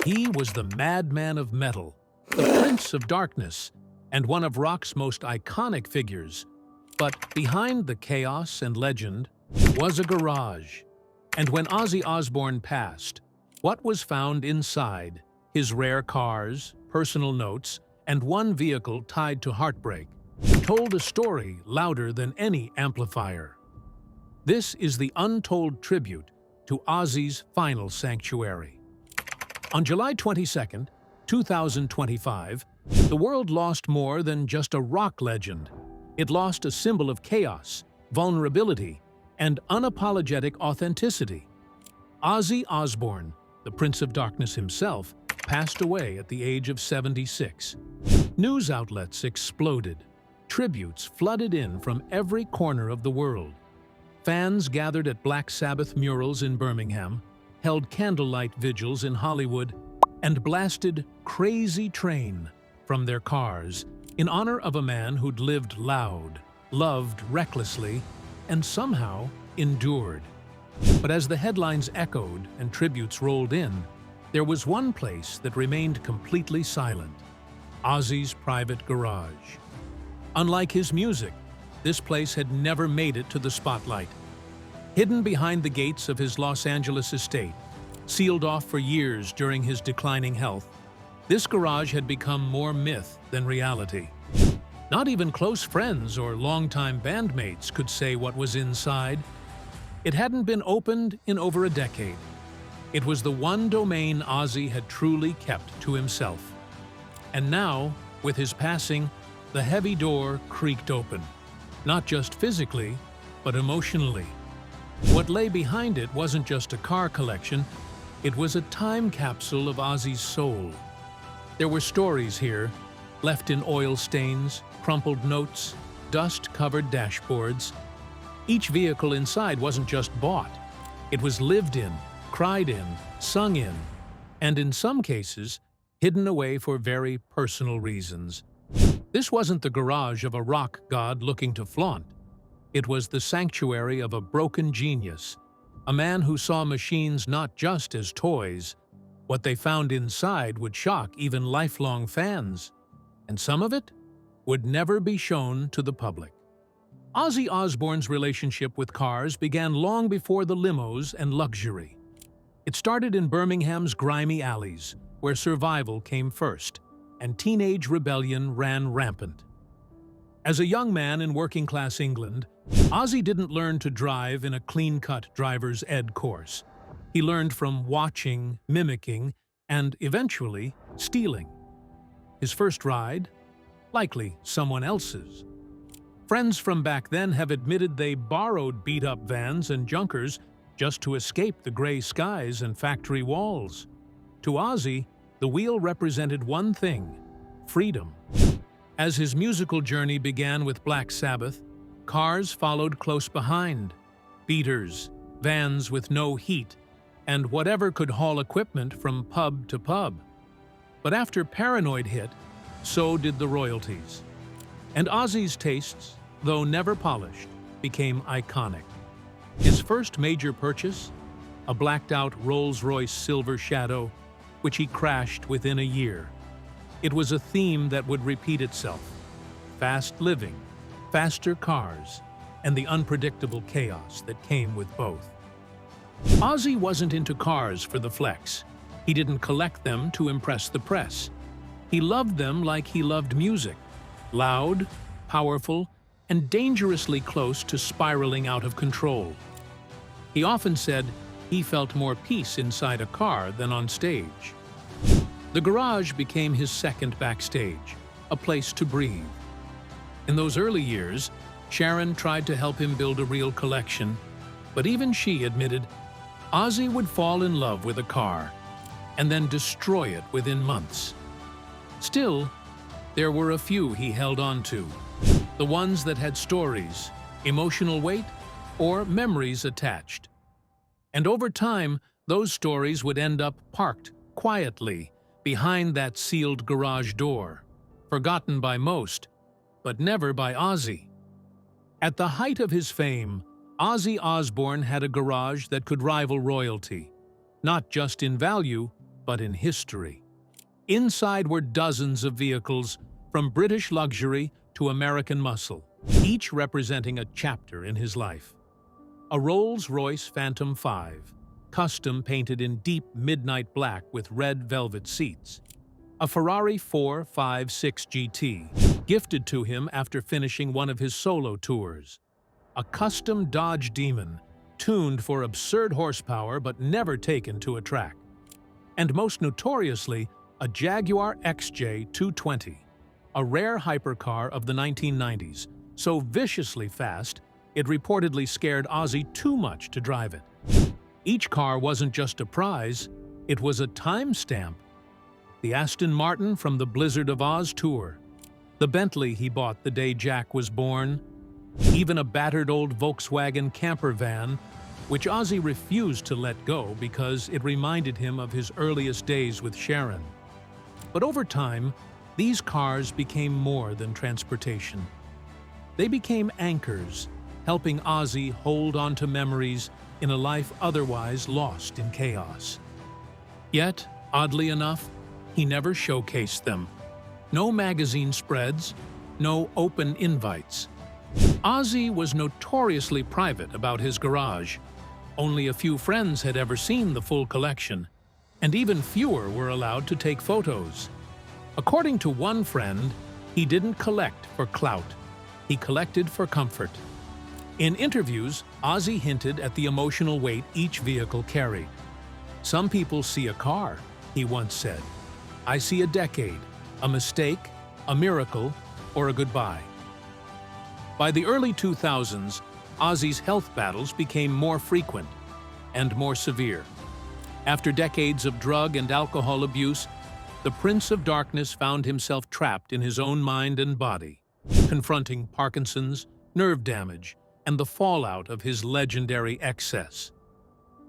He was the madman of metal, the prince of darkness, and one of rock's most iconic figures. But behind the chaos and legend was a garage. And when Ozzy Osbourne passed, what was found inside, his rare cars, personal notes, and one vehicle tied to heartbreak, told a story louder than any amplifier. This is the untold tribute to Ozzy's final sanctuary. On July 22, 2025, the world lost more than just a rock legend. It lost a symbol of chaos, vulnerability, and unapologetic authenticity. Ozzy Osbourne, the Prince of Darkness himself, passed away at the age of 76. News outlets exploded. Tributes flooded in from every corner of the world. Fans gathered at Black Sabbath murals in Birmingham, held candlelight vigils in Hollywood, and blasted "Crazy Train" from their cars in honor of a man who'd lived loud, loved recklessly, and somehow endured. But as the headlines echoed and tributes rolled in, there was one place that remained completely silent: Ozzy's private garage. Unlike his music, this place had never made it to the spotlight. Hidden behind the gates of his Los Angeles estate, sealed off for years during his declining health, this garage had become more myth than reality. Not even close friends or longtime bandmates could say what was inside. It hadn't been opened in over a decade. It was the one domain Ozzy had truly kept to himself. And now, with his passing, the heavy door creaked open, not just physically, but emotionally. What lay behind it wasn't just a car collection, it was a time capsule of Ozzy's soul. There were stories here, left in oil stains, crumpled notes, dust-covered dashboards. Each vehicle inside wasn't just bought. It was lived in, cried in, sung in, and in some cases, hidden away for very personal reasons. This wasn't the garage of a rock god looking to flaunt. It was the sanctuary of a broken genius, a man who saw machines not just as toys. What they found inside would shock even lifelong fans, and some of it would never be shown to the public. Ozzy Osbourne's relationship with cars began long before the limos and luxury. It started in Birmingham's grimy alleys, where survival came first, and teenage rebellion ran rampant. As a young man in working-class England, Ozzy didn't learn to drive in a clean-cut driver's ed course. He learned from watching, mimicking, and eventually stealing. His first ride? Likely someone else's. Friends from back then have admitted they borrowed beat-up vans and junkers just to escape the gray skies and factory walls. To Ozzy, the wheel represented one thing: freedom. As his musical journey began with Black Sabbath, cars followed close behind. Beaters, vans with no heat, and whatever could haul equipment from pub to pub. But after Paranoid hit, so did the royalties. And Ozzy's tastes, though never polished, became iconic. His first major purchase? A blacked-out Rolls-Royce Silver Shadow, which he crashed within a year. It was a theme that would repeat itself: fast living, faster cars, and the unpredictable chaos that came with both. Ozzy wasn't into cars for the flex. He didn't collect them to impress the press. He loved them like he loved music: loud, powerful, and dangerously close to spiraling out of control. He often said he felt more peace inside a car than on stage. The garage became his second backstage, a place to breathe. In those early years, Sharon tried to help him build a real collection, but even she admitted Ozzy would fall in love with a car and then destroy it within months. Still, there were a few he held on to, the ones that had stories, emotional weight, or memories attached. And over time, those stories would end up parked quietly behind that sealed garage door, forgotten by most, but never by Ozzy. At the height of his fame, Ozzy Osbourne had a garage that could rival royalty, not just in value, but in history. Inside were dozens of vehicles, from British luxury to American muscle, each representing a chapter in his life. A Rolls-Royce Phantom 5, custom painted in deep midnight black with red velvet seats. A Ferrari 456 GT, gifted to him after finishing one of his solo tours. A custom Dodge Demon, tuned for absurd horsepower but never taken to a track. And most notoriously, a Jaguar XJ220, a rare hypercar of the 1990s, so viciously fast, it reportedly scared Ozzy too much to drive it. Each car wasn't just a prize, it was a timestamp. The Aston Martin from the Blizzard of Oz tour, the Bentley he bought the day Jack was born, even a battered old Volkswagen camper van, which Ozzy refused to let go because it reminded him of his earliest days with Sharon. But over time, these cars became more than transportation. They became anchors, helping Ozzy hold on to memories in a life otherwise lost in chaos. Yet, oddly enough, he never showcased them. No magazine spreads, no open invites. Ozzy was notoriously private about his garage. Only a few friends had ever seen the full collection, and even fewer were allowed to take photos. According to one friend, he didn't collect for clout. He collected for comfort. In interviews, Ozzy hinted at the emotional weight each vehicle carried. "Some people see a car," he once said. "I see a decade, a mistake, a miracle, or a goodbye." By the early 2000s, Ozzy's health battles became more frequent and more severe. After decades of drug and alcohol abuse, the Prince of Darkness found himself trapped in his own mind and body, confronting Parkinson's, nerve damage, and the fallout of his legendary excess.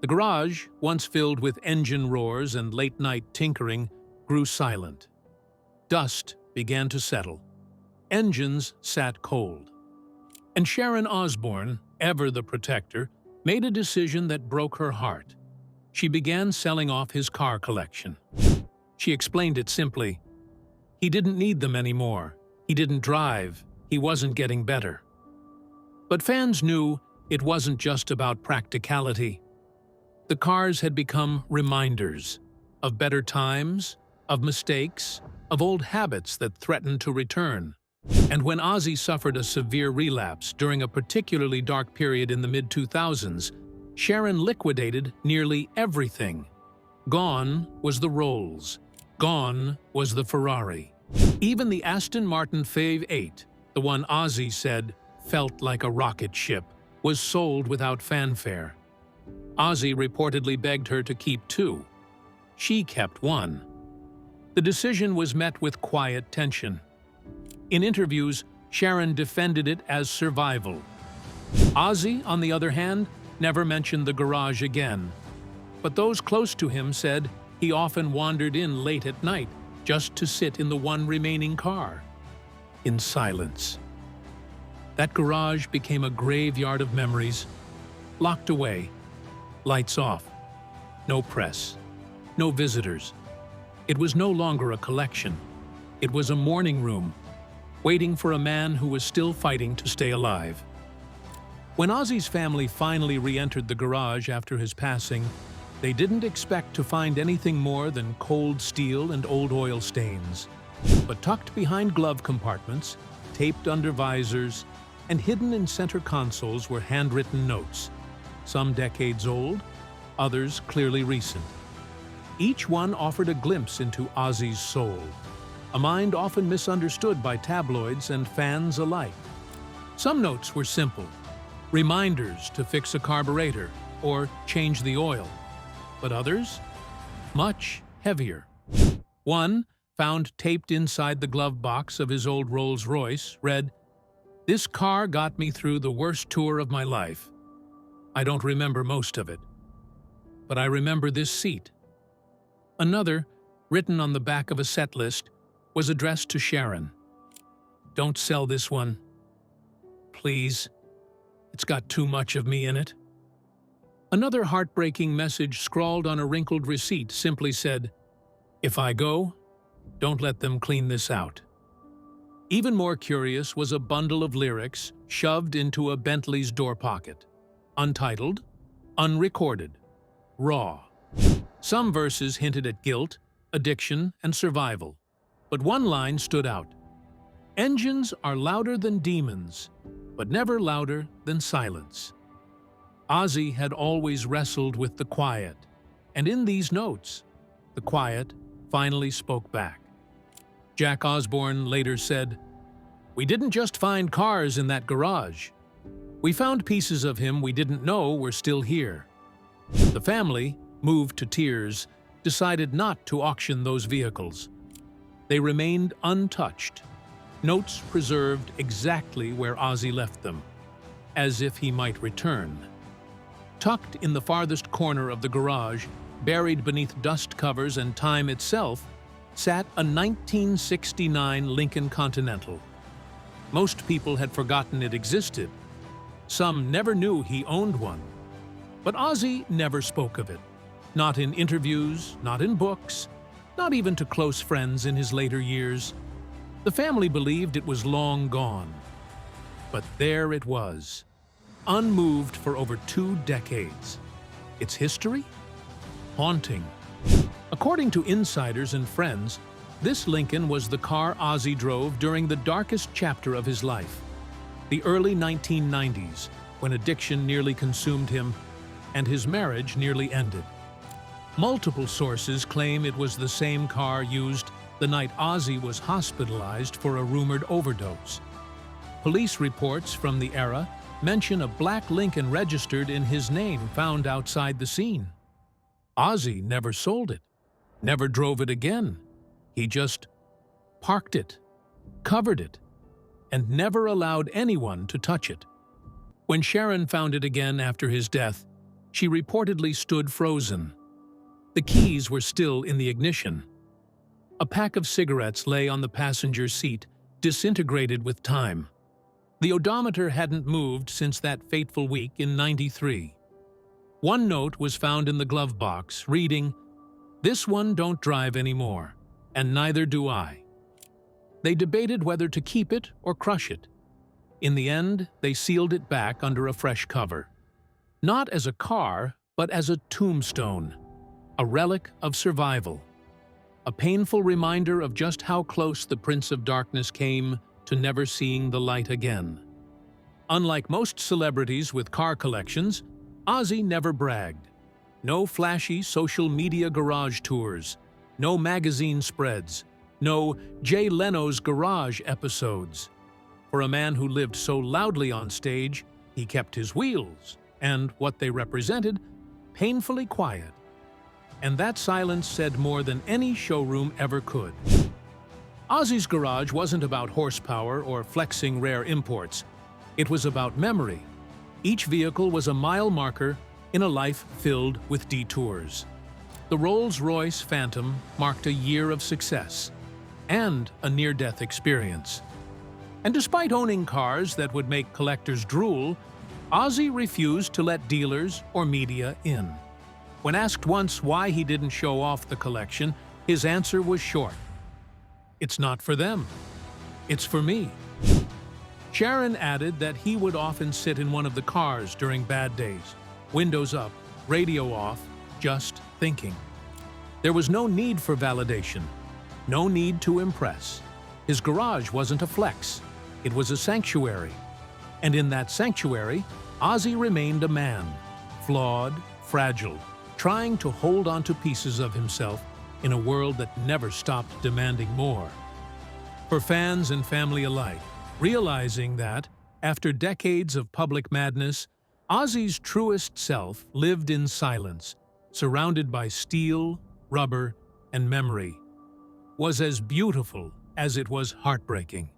The garage, once filled with engine roars and late-night tinkering, grew silent. Dust began to settle. Engines sat cold. And Sharon Osbourne, ever the protector, made a decision that broke her heart. She began selling off his car collection. She explained it simply. He didn't need them anymore. He didn't drive. He wasn't getting better. But fans knew it wasn't just about practicality. The cars had become reminders of better times, of mistakes, of old habits that threatened to return. And when Ozzy suffered a severe relapse during a particularly dark period in the mid-2000s, Sharon liquidated nearly everything. Gone was the Rolls. Gone was the Ferrari. Even the Aston Martin Fave 8, the one Ozzy said felt like a rocket ship, was sold without fanfare. Ozzy reportedly begged her to keep two. She kept one. The decision was met with quiet tension. In interviews, Sharon defended it as survival. Ozzy, on the other hand, never mentioned the garage again. But those close to him said he often wandered in late at night just to sit in the one remaining car, in silence. That garage became a graveyard of memories, locked away, lights off, no press, no visitors. It was no longer a collection. It was a mourning room, waiting for a man who was still fighting to stay alive. When Ozzy's family finally re-entered the garage after his passing, they didn't expect to find anything more than cold steel and old oil stains. But tucked behind glove compartments, taped under visors, and hidden in center consoles were handwritten notes, some decades old, others clearly recent. Each one offered a glimpse into Ozzy's soul, a mind often misunderstood by tabloids and fans alike. Some notes were simple, reminders to fix a carburetor or change the oil, but others, much heavier. One, found taped inside the glove box of his old Rolls-Royce, read, "This car got me through the worst tour of my life. I don't remember most of it, but I remember this seat." Another, written on the back of a set list, was addressed to Sharon. "Don't sell this one. Please. It's got too much of me in it." Another heartbreaking message scrawled on a wrinkled receipt simply said, If I go, don't let them clean this out. Even more curious was a bundle of lyrics shoved into a Bentley's door pocket. Untitled, unrecorded, raw. Some verses hinted at guilt, addiction, and survival. But one line stood out. Engines are louder than demons, but never louder than silence. Ozzy had always wrestled with the quiet, and in these notes, the quiet finally spoke back. Jack Osbourne later said, "We didn't just find cars in that garage. We found pieces of him we didn't know were still here." The family, moved to tears, decided not to auction those vehicles. They remained untouched, notes preserved exactly where Ozzy left them, as if he might return. Tucked in the farthest corner of the garage, buried beneath dust covers and time itself, sat a 1969 Lincoln Continental. Most people had forgotten it existed. Some never knew he owned one. But Ozzy never spoke of it. Not in interviews, not in books, not even to close friends in his later years. The family believed it was long gone. But there it was, unmoved for over 2 decades. Its history? Haunting. According to insiders and friends, this Lincoln was the car Ozzy drove during the darkest chapter of his life, the early 1990s, when addiction nearly consumed him and his marriage nearly ended. Multiple sources claim it was the same car used the night Ozzy was hospitalized for a rumored overdose. Police reports from the era mention a black Lincoln registered in his name found outside the scene. Ozzy never sold it, never drove it again. He just parked it, covered it, and never allowed anyone to touch it. When Sharon found it again after his death, she reportedly stood frozen. The keys were still in the ignition. A pack of cigarettes lay on the passenger seat, disintegrated with time. The odometer hadn't moved since that fateful week in '93. One note was found in the glove box, reading, "This one don't drive anymore, and neither do I." They debated whether to keep it or crush it. In the end, they sealed it back under a fresh cover. Not as a car, but as a tombstone, a relic of survival, a painful reminder of just how close the Prince of Darkness came to never seeing the light again. Unlike most celebrities with car collections, Ozzy never bragged. No flashy social media garage tours, no magazine spreads, no Jay Leno's Garage episodes. For a man who lived so loudly on stage, he kept his wheels, and what they represented, painfully quiet. And that silence said more than any showroom ever could. Ozzy's garage wasn't about horsepower or flexing rare imports. It was about memory. Each vehicle was a mile marker in a life filled with detours. The Rolls-Royce Phantom marked a year of success and a near-death experience. And despite owning cars that would make collectors drool, Ozzy refused to let dealers or media in. When asked once why he didn't show off the collection, his answer was short. "It's not for them. It's for me." Sharon added that he would often sit in one of the cars during bad days, windows up, radio off, just thinking. There was no need for validation, no need to impress. His garage wasn't a flex, it was a sanctuary. And in that sanctuary, Ozzy remained a man, flawed, fragile, trying to hold on to pieces of himself in a world that never stopped demanding more. For fans and family alike, realizing that, after decades of public madness, Ozzy's truest self lived in silence, surrounded by steel, rubber, and memory, was as beautiful as it was heartbreaking.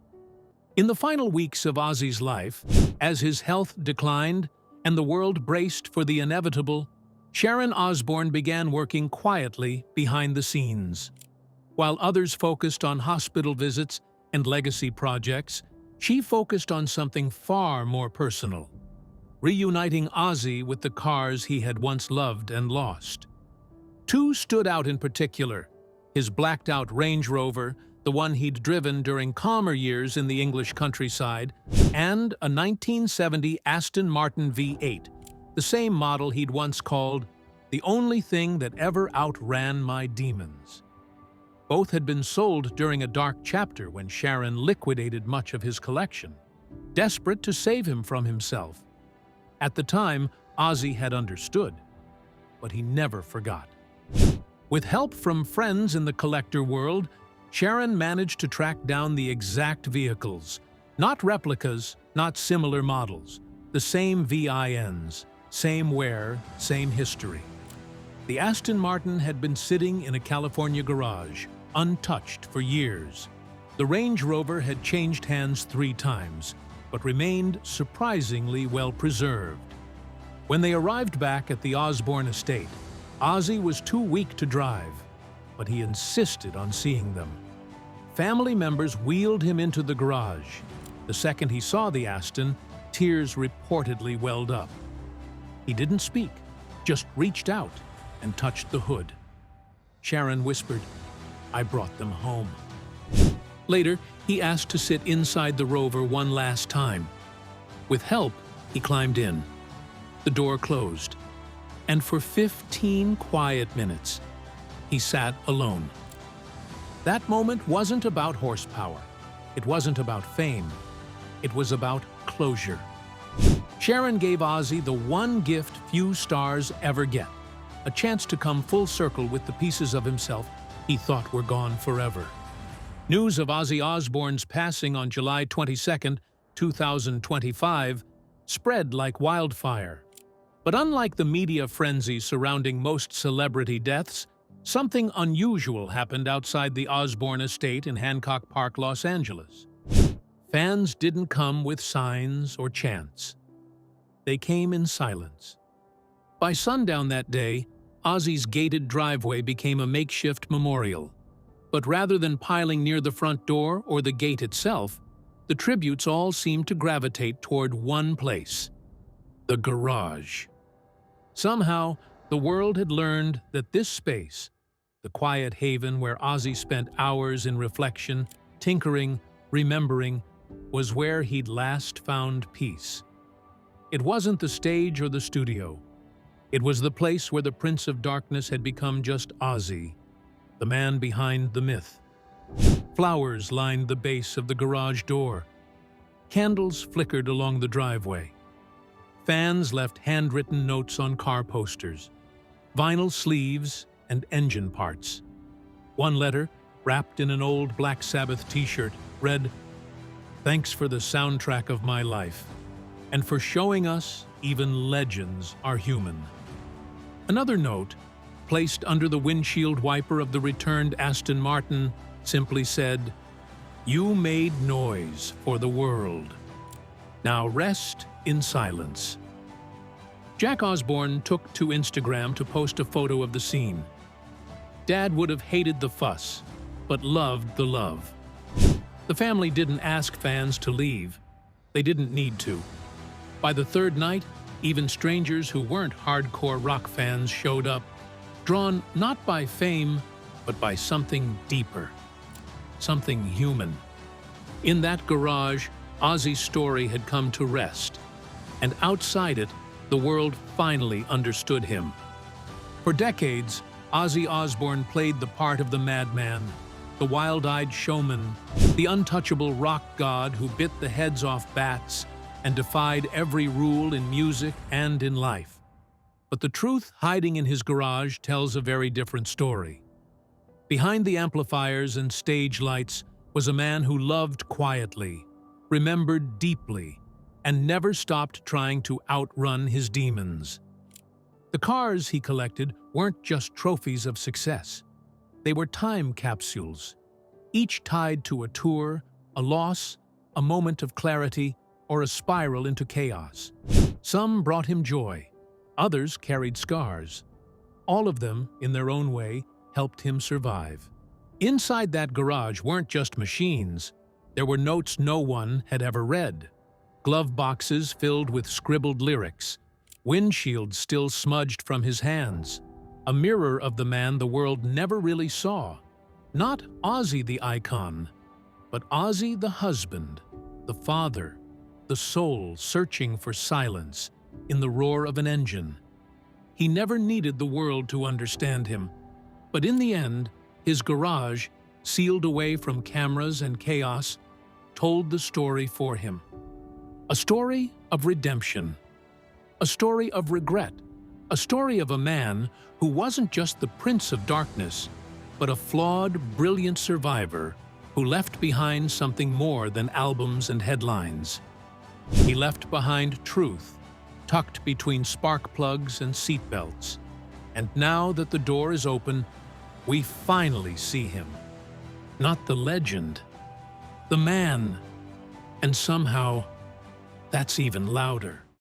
In the final weeks of Ozzy's life, as his health declined and the world braced for the inevitable, Sharon Osbourne began working quietly behind the scenes. While others focused on hospital visits and legacy projects, she focused on something far more personal: reuniting Ozzy with the cars he had once loved and lost. Two stood out in particular: his blacked-out Range Rover, the one he'd driven during calmer years in the English countryside, and a 1970 Aston Martin V8, the same model he'd once called the only thing that ever outran my demons. Both had been sold during a dark chapter when Sharon liquidated much of his collection, desperate to save him from himself. At the time, Ozzy had understood, but he never forgot. With help from friends in the collector world, Sharon managed to track down the exact vehicles, not replicas, not similar models, the same VINs, same wear, same history. The Aston Martin had been sitting in a California garage, untouched for years. The Range Rover had changed hands 3 times, but remained surprisingly well preserved. When they arrived back at the Osbourne estate, Ozzy was too weak to drive, but he insisted on seeing them. Family members wheeled him into the garage. The second he saw the Aston, tears reportedly welled up. He didn't speak, just reached out and touched the hood. Sharon whispered, "I brought them home." Later, he asked to sit inside the Rover one last time. With help, he climbed in. The door closed, and for 15 quiet minutes, he sat alone. That moment wasn't about horsepower. It wasn't about fame. It was about closure. Sharon gave Ozzy the one gift few stars ever get, a chance to come full circle with the pieces of himself he thought were gone forever. News of Ozzy Osbourne's passing on July 22, 2025, spread like wildfire. But unlike the media frenzy surrounding most celebrity deaths, something unusual happened outside the Osbourne estate in Hancock Park, Los Angeles. Fans didn't come with signs or chants. They came in silence. By sundown that day, Ozzy's gated driveway became a makeshift memorial. But rather than piling near the front door or the gate itself, the tributes all seemed to gravitate toward one place: the garage. Somehow, the world had learned that this space, the quiet haven where Ozzy spent hours in reflection, tinkering, remembering, was where he'd last found peace. It wasn't the stage or the studio. It was the place where the Prince of Darkness had become just Ozzy, the man behind the myth. Flowers lined the base of the garage door. Candles flickered along the driveway. Fans left handwritten notes on car posters, vinyl sleeves, and engine parts. One letter, wrapped in an old Black Sabbath t-shirt, read, "Thanks for the soundtrack of my life, and for showing us even legends are human." Another note, placed under the windshield wiper of the returned Aston Martin, simply said, "You made noise for the world. Now rest in silence." Jack Osbourne took to Instagram to post a photo of the scene. Dad would have hated the fuss, but loved the love. The family didn't ask fans to leave. They didn't need to. By the third night, even strangers who weren't hardcore rock fans showed up, drawn not by fame, but by something deeper, something human. In that garage, Ozzy's story had come to rest, and outside it, the world finally understood him. For decades, Ozzy Osbourne played the part of the madman, the wild-eyed showman, the untouchable rock god who bit the heads off bats and defied every rule in music and in life. But the truth hiding in his garage tells a very different story. Behind the amplifiers and stage lights was a man who loved quietly, remembered deeply, and never stopped trying to outrun his demons. The cars he collected weren't just trophies of success. They were time capsules, each tied to a tour, a loss, a moment of clarity, or a spiral into chaos. Some brought him joy. Others carried scars. All of them, in their own way, helped him survive. Inside that garage weren't just machines. There were notes no one had ever read. Glove boxes filled with scribbled lyrics. Windshields still smudged from his hands. A mirror of the man the world never really saw. Not Ozzy the icon, but Ozzy the husband, the father, the soul searching for silence in the roar of an engine. He never needed the world to understand him, but in the end, his garage, sealed away from cameras and chaos, told the story for him. A story of redemption, a story of regret, a story of a man who wasn't just the Prince of Darkness, but a flawed, brilliant survivor who left behind something more than albums and headlines. He left behind truth, tucked between spark plugs and seatbelts. And now that the door is open, we finally see him. Not the legend, the man. And somehow, that's even louder.